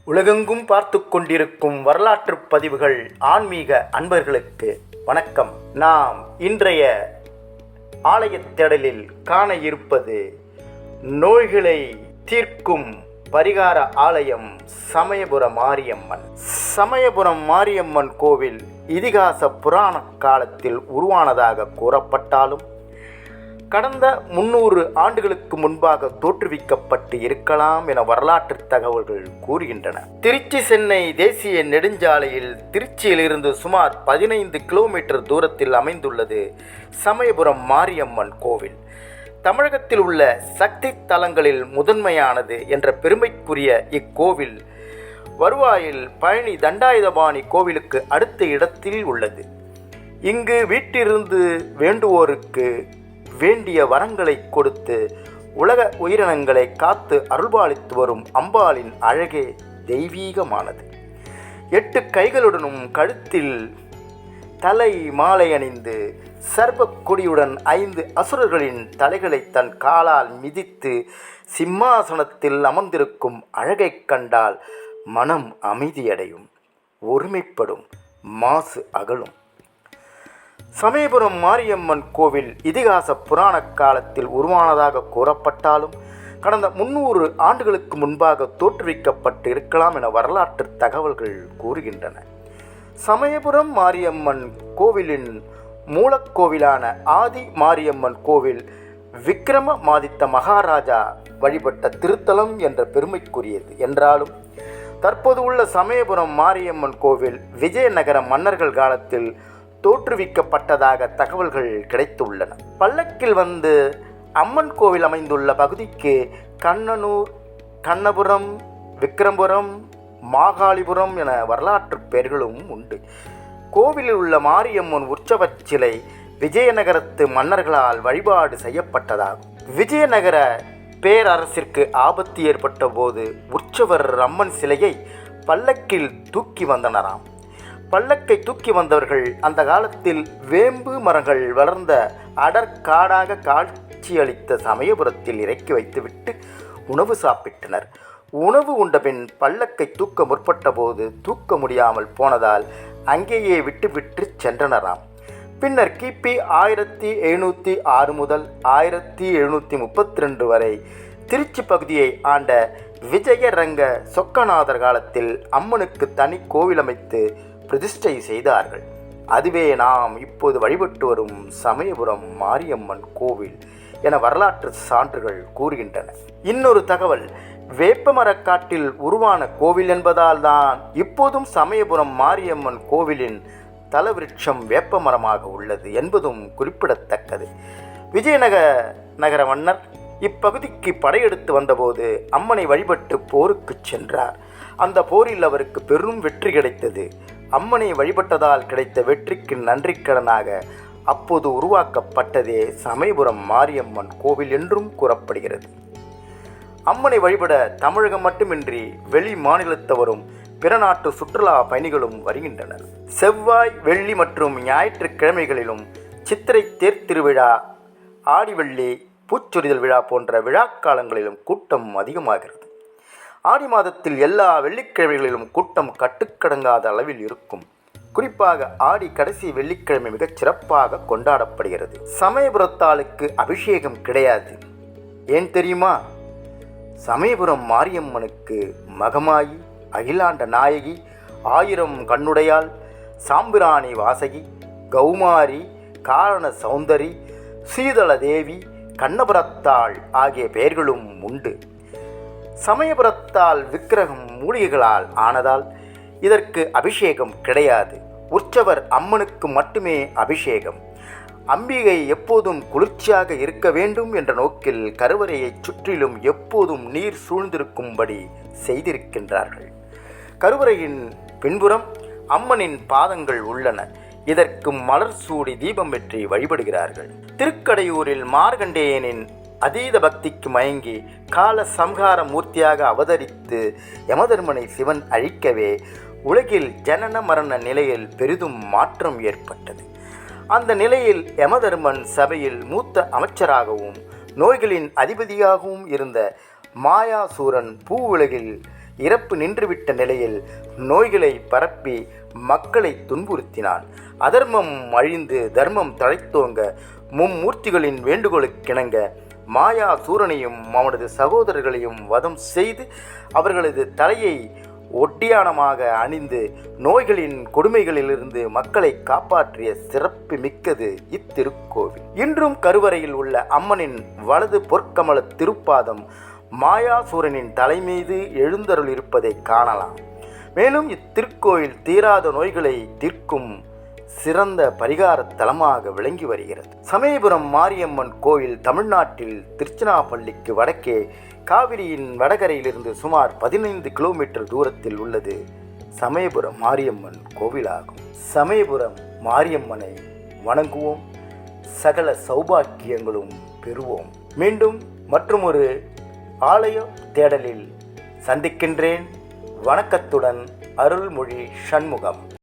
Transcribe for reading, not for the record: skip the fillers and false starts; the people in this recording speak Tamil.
உலகெங்கும் பார்த்து கொண்டிருக்கும் வரலாற்று பதிவுகள் ஆன்மீக அன்பர்களுக்கு வணக்கம். நாம் இன்றைய ஆலயத் தேடலில் காண இருப்பது நோய்களை தீர்க்கும் பரிகார ஆலயம் சமயபுரம் மாரியம்மன். சமயபுரம் மாரியம்மன் கோவில் இதிகாச புராண காலத்தில் உருவானதாக கூறப்பட்டாலும் கடந்த 300 ஆண்டுகளுக்கு முன்பாக தோற்றுவிக்கப்பட்டு இருக்கலாம் என வரலாற்று தகவல்கள் கூறுகின்றன. திருச்சி சென்னை தேசிய நெடுஞ்சாலையில் திருச்சியிலிருந்து சுமார் 15 கிலோமீட்டர் தூரத்தில் அமைந்துள்ளது சமயபுரம் மாரியம்மன் கோவில். தமிழகத்தில் உள்ள சக்தி தலங்களில் முதன்மையானது என்ற பெருமைக்குரிய இக்கோவில் வருவாயில் பழனி தண்டாயுதபாணி கோவிலுக்கு அடுத்த இடத்தில் உள்ளது. இங்கு வீட்டிலிருந்து வேண்டுவோருக்கு வேண்டிய வரங்களை கொடுத்து உலக உயிரினங்களை காத்து அருள்பாலித்து வரும் அம்பாளின் அழகே தெய்வீகமானது. 8 கைகளுடனும் கழுத்தில் தலை மாலை அணிந்து சர்ப கொடியுடன் 5 அசுரர்களின் தலைகளை தன் காலால் மிதித்து சிம்மாசனத்தில் அமர்ந்திருக்கும் அழகைக் கண்டால் மனம் அமைதியடையும், ஒருமைப்படும், மாசு அகலும். சமயபுரம் மாரியம்மன் கோவில் இதிகாச புராண காலத்தில் உருவானதாக கூறப்பட்டாலும் கடந்த 300 ஆண்டுகளுக்கு முன்பாக தோற்றுவிக்கப்பட்டு இருக்கலாம் என வரலாற்று தகவல்கள் கூறுகின்றன. சமயபுரம் மாரியம்மன் கோவிலின் மூலக்கோவிலான ஆதி மாரியம்மன் கோவில் விக்ரமாதித்த மகாராஜா வழிபட்ட திருத்தலம் என்ற பெருமைக்குரியது என்றாலும் தற்போது உள்ள சமயபுரம் மாரியம்மன் கோவில் விஜயநகர மன்னர்கள் காலத்தில் தோற்றுவிக்கப்பட்டதாக தகவல்கள் கிடைத்துள்ளன. பல்லக்கில் வந்து அம்மன் கோவில் அமைந்துள்ள பகுதிக்கு கண்ணனூர், கண்ணபுரம், விக்ரம்புரம், மாகாளிபுரம் என வரலாற்று பெயர்களும் உண்டு. கோவிலில் உள்ள மாரியம்மன் உற்சவ சிலை விஜயநகரத்து மன்னர்களால் வழிபாடு செய்யப்பட்டதாகும். விஜயநகர பேரரசிற்கு ஆபத்து ஏற்பட்ட போது உற்சவர் அம்மன் சிலையை பல்லக்கில் தூக்கி வந்தனராம். பல்லக்கை தூக்கி வந்தவர்கள் அந்த காலத்தில் வேம்பு மரங்கள் வளர்ந்த அடற்காடாக காட்சியளித்த சமயபுரத்தில் இறக்கி வைத்துவிட்டு உணவு சாப்பிட்டனர். உணவு உண்டபின் பல்லக்கை தூக்க முற்பட்ட போது தூக்க முடியாமல் போனதால் அங்கேயே விட்டுவிட்டு சென்றனராம். பின்னர் கிபி 1706 முதல் 1732 வரை திருச்சி பகுதியை ஆண்ட விஜயரங்க சொக்கநாதர் காலத்தில் அம்மனுக்கு தனி கோவில் அமைத்து பிரதிஷ்டை செய்தார்கள். அதுவே நாம் இப்போது வழிபட்டு வரும் சமயபுரம் மாரியம்மன் கோவில் என வரலாற்று சான்றுகள் கூறுகின்றன. இன்னொரு தகவல், வேப்பமரக்காட்டில் உருவான கோவில் என்பதால் தான் இப்போதும் சமயபுரம் மாரியம்மன் கோவிலின் தலவிருட்சம் வேப்பமரமாக உள்ளது என்பதும் குறிப்பிடத்தக்கது. விஜயநகர மன்னர் இப்பகுதிக்கு படையெடுத்து வந்தபோது அம்மனை வழிபட்டு போருக்கு சென்றார். அந்த போரில் அவருக்கு பெரும் வெற்றி கிடைத்தது. அம்மனை வழிபட்டதால் கிடைத்த வெற்றிக்கு நன்றிக்கடனாக அப்போது உருவாக்கப்பட்டதே சமயபுரம் மாரியம்மன் கோவில் என்றும் கூறப்படுகிறது. அம்மனை வழிபட தமிழகம் மட்டுமின்றி வெளி மாநிலத்தவரும் பிற நாட்டு சுற்றுலா பயணிகளும் வருகின்றனர். செவ்வாய், வெள்ளி மற்றும் ஞாயிற்றுக்கிழமைகளிலும் சித்திரை தேர் திருவிழா, ஆடிவெள்ளி, பூச்சொரிதல் விழா போன்ற விழாக்காலங்களிலும் கூட்டம் அதிகமாகிறது. ஆடி மாதத்தில் எல்லா வெள்ளிக்கிழமைகளிலும் கூட்டம் கட்டுக்கடங்காத அளவில் இருக்கும். குறிப்பாக ஆடி கடைசி வெள்ளிக்கிழமை மிகச் சிறப்பாக கொண்டாடப்படுகிறது. சமயபுரத்தாளுக்கு அபிஷேகம் கிடையாது. ஏன் தெரியுமா? சமயபுரம் மாரியம்மனுக்கு மகமாயி, அகிலாண்ட நாயகி, 1000 கண்ணுடையாள், சாம்பிராணி வாசகி, கௌமாரி, காரண சௌந்தரி, சீதள தேவி, கண்ணபுரத்தாள் ஆகிய பெயர்களும் உண்டு. சமயபுரத்தால் விக்கிரகம் மூலிகைகளால் ஆனதால் இதற்கு அபிஷேகம் கிடையாது. உற்சவர் அம்மனுக்கு மட்டுமே அபிஷேகம். அம்பிகை எப்போதும் குளிர்ச்சியாக இருக்க வேண்டும் என்ற நோக்கில் கருவறையை சுற்றிலும் எப்போதும் நீர் சூழ்ந்திருக்கும்படி செய்திருக்கின்றார்கள். கருவறையின் பின்புறம் அம்மனின் பாதங்கள் உள்ளன. இதற்கு மலர் சூடி தீபம் வெற்றி வழிபடுகிறார்கள். திருக்கடையூரில் மார்கண்டேயனின் அதீத பக்திக்கு மயங்கி கால சம்ஹார மூர்த்தியாக அவதரித்து யமதர்மனை சிவன் அழிக்கவே உலகில் ஜனன மரண நிலையில் பெரிதும் மாற்றம் ஏற்பட்டது. அந்த நிலையில் யமதர்மன் சபையில் மூத்த அமைச்சராகவும் நோய்களின் அதிபதியாகவும் இருந்த மாயாசூரன் பூவுலகில் இறப்பு நின்றுவிட்ட நிலையில் நோய்களை பரப்பி மக்களை துன்புறுத்தினான். அதர்மம் அழிந்து தர்மம் தழைத்தோங்க மும்மூர்த்திகளின் வேண்டுகோளுக்கிணங்க மாயாசூரனையும் அவனது சகோதரர்களையும் வதம் செய்து அவர்களது தலையை ஒட்டியானமாக அணிந்து நோய்களின் கொடுமைகளிலிருந்து மக்களை காப்பாற்றிய சிறப்பு மிக்கது இத்திருக்கோவில். இன்றும் கருவறையில் உள்ள அம்மனின் வலது பொற்கமல திருப்பாதம் மாயாசூரனின் தலைமீது எழுந்தருள் இருப்பதை காணலாம். மேலும் இத்திருக்கோயில் தீராத நோய்களை தீர்க்கும் சிறந்த பரிகார தலமாக விளங்கி வருகிறது. சமயபுரம் மாரியம்மன் கோயில் தமிழ்நாட்டில் திருச்சிராப்பள்ளிக்கு வடக்கே காவிரியின் வடகரையிலிருந்து சுமார் 15 கிலோமீட்டர் தூரத்தில் உள்ளது சமயபுரம் மாரியம்மன் கோவிலாகும். சமயபுரம் மாரியம்மனை வணங்குவோம், சகல சௌபாக்கியங்களும் பெறுவோம். மீண்டும் மற்றுமொரு ஆலய தேடலில் சந்திக்கின்றேன். வணக்கத்துடன் அருள்மொழி சண்முகம்.